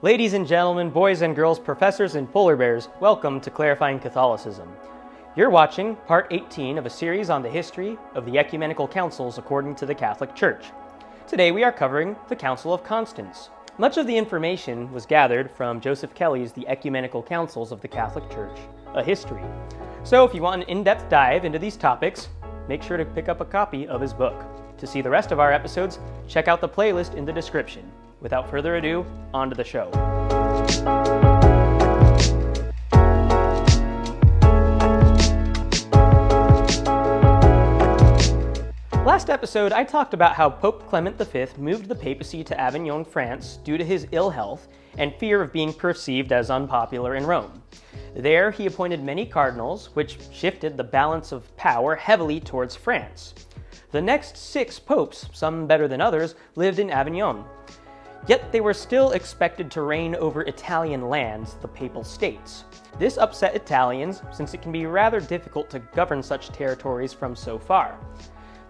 Ladies and gentlemen, boys and girls, professors and polar bears, welcome to Clarifying Catholicism. You're watching part 18 of a series on the history of the Ecumenical Councils according to the Catholic Church. Today we are covering the Council of Constance. Much of the information was gathered from Joseph Kelly's The Ecumenical Councils of the Catholic Church, a history. So if you want an in-depth dive into these topics, make sure to pick up a copy of his book. To see the rest of our episodes, check out the playlist in the description. Without further ado, on to the show. Last episode, I talked about how Pope Clement V moved the papacy to Avignon, France, due to his ill health and fear of being perceived as unpopular in Rome. There, he appointed many cardinals, which shifted the balance of power heavily towards France. The next 6 popes, some better than others, lived in Avignon. Yet they were still expected to reign over Italian lands, the Papal States. This upset Italians, since it can be rather difficult to govern such territories from so far.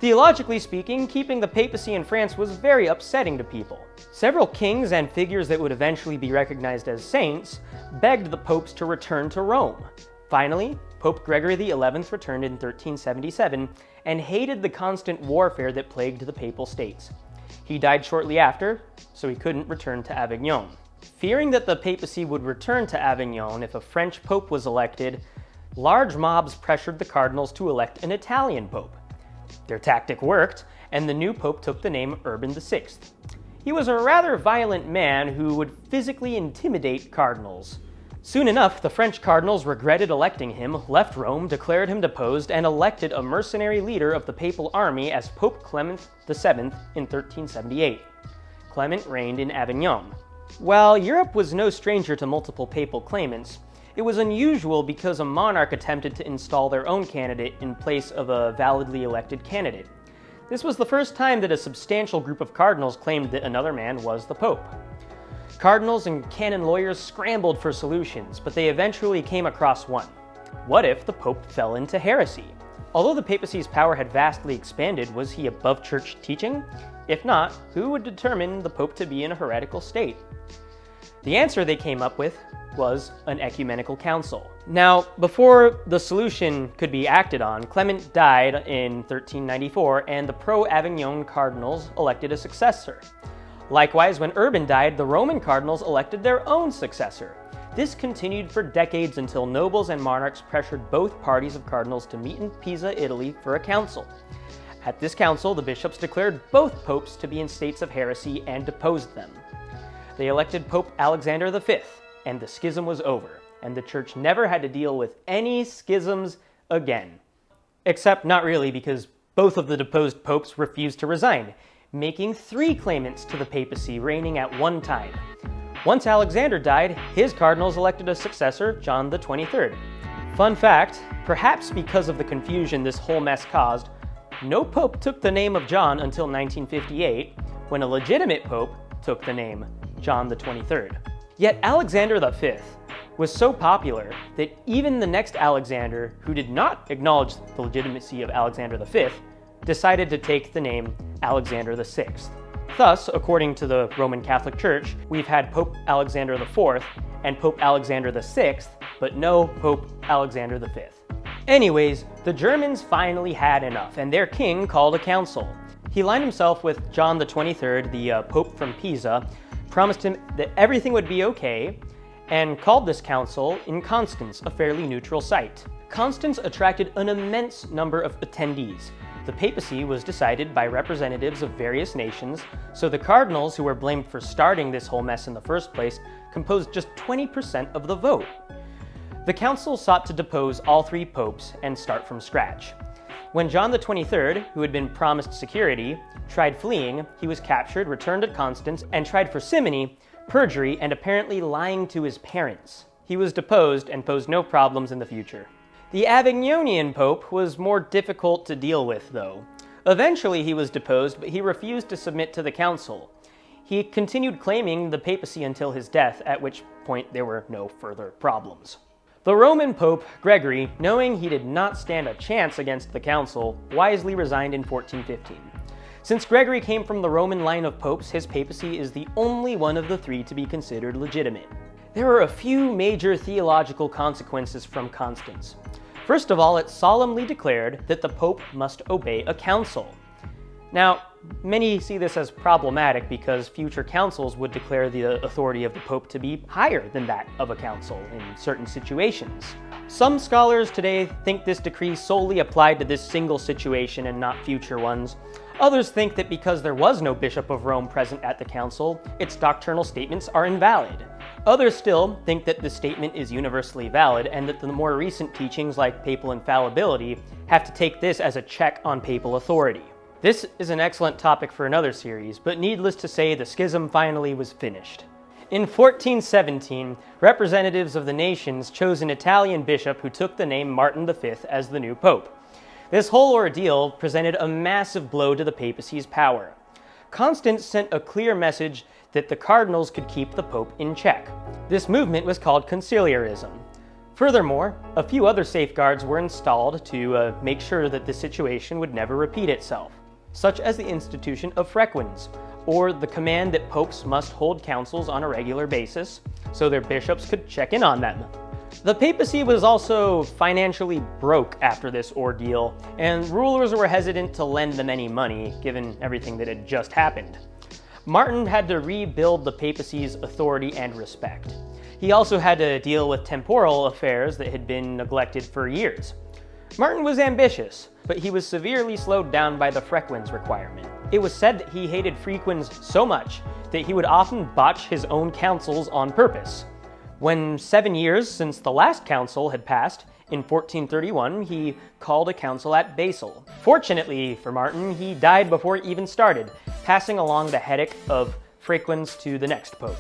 Theologically speaking, keeping the papacy in France was very upsetting to people. Several kings and figures that would eventually be recognized as saints begged the popes to return to Rome. Finally, Pope Gregory XI returned in 1377 and hated the constant warfare that plagued the Papal States. He died shortly after, so he couldn't return to Avignon. Fearing that the papacy would return to Avignon if a French pope was elected, large mobs pressured the cardinals to elect an Italian pope. Their tactic worked, and the new pope took the name Urban VI. He was a rather violent man who would physically intimidate cardinals. Soon enough, the French cardinals regretted electing him, left Rome, declared him deposed, and elected a mercenary leader of the papal army as Pope Clement VII in 1378. Clement reigned in Avignon. While Europe was no stranger to multiple papal claimants, it was unusual because a monarch attempted to install their own candidate in place of a validly elected candidate. This was the first time that a substantial group of cardinals claimed that another man was the pope. Cardinals and canon lawyers scrambled for solutions, but they eventually came across one. What if the pope fell into heresy? Although the papacy's power had vastly expanded, was he above church teaching? If not, who would determine the pope to be in a heretical state? The answer they came up with was an ecumenical council. Now, before the solution could be acted on, Clement died in 1394, and the pro-Avignon cardinals elected a successor. Likewise, when Urban died, the Roman cardinals elected their own successor. This continued for decades until nobles and monarchs pressured both parties of cardinals to meet in Pisa, Italy, for a council. At this council, the bishops declared both popes to be in states of heresy and deposed them. They elected Pope Alexander V, and the schism was over, and the church never had to deal with any schisms again. Except not really, because both of the deposed popes refused to resign, making 3 claimants to the papacy reigning at one time. Once Alexander died, his cardinals elected a successor, John the 23rd. Fun fact, perhaps because of the confusion this whole mess caused, no pope took the name of John until 1958, when a legitimate pope took the name John the 23rd. Yet Alexander V was so popular that even the next Alexander, who did not acknowledge the legitimacy of Alexander V, decided to take the name Alexander VI. Thus, according to the Roman Catholic Church, we've had Pope Alexander IV and Pope Alexander VI, but no Pope Alexander V. Anyways, the Germans finally had enough, and their king called a council. He aligned himself with John the 23rd, the Pope from Pisa, promised him that everything would be okay, and called this council in Constance, a fairly neutral site. Constance attracted an immense number of attendees. The papacy was decided by representatives of various nations, so the cardinals who were blamed for starting this whole mess in the first place composed just 20% of the vote. The council sought to depose all 3 popes and start from scratch. When John the 23rd, who had been promised security, tried fleeing, he was captured, returned to Constance, and tried for simony, perjury, and apparently lying to his parents. He was deposed and posed no problems in the future. The Avignonian pope was more difficult to deal with, though. Eventually he was deposed, but he refused to submit to the council. He continued claiming the papacy until his death, at which point there were no further problems. The Roman Pope, Gregory, knowing he did not stand a chance against the council, wisely resigned in 1415. Since Gregory came from the Roman line of popes, his papacy is the only one of the three to be considered legitimate. There are a few major theological consequences from Constance. First of all, it solemnly declared that the pope must obey a council. Now, many see this as problematic because future councils would declare the authority of the pope to be higher than that of a council in certain situations. Some scholars today think this decree solely applied to this single situation and not future ones. Others think that because there was no Bishop of Rome present at the council, its doctrinal statements are invalid. Others still think that the statement is universally valid and that the more recent teachings like papal infallibility have to take this as a check on papal authority. This is an excellent topic for another series, but needless to say, the schism finally was finished. In 1417, representatives of the nations chose an Italian bishop who took the name Martin V as the new pope. This whole ordeal presented a massive blow to the papacy's power. Constance sent a clear message that the cardinals could keep the pope in check. This movement was called conciliarism. Furthermore, a few other safeguards were installed to make sure that the situation would never repeat itself, such as the institution of frequens, or the command that popes must hold councils on a regular basis so their bishops could check in on them. The papacy was also financially broke after this ordeal, and rulers were hesitant to lend them any money, given everything that had just happened. Martin had to rebuild the papacy's authority and respect. He also had to deal with temporal affairs that had been neglected for years. Martin was ambitious, but he was severely slowed down by the frequens requirement. It was said that he hated frequens so much that he would often botch his own councils on purpose. When 7 years since the last council had passed, in 1431, he called a council at Basel. Fortunately for Martin, he died before it even started, passing along the headache of frequens to the next pope.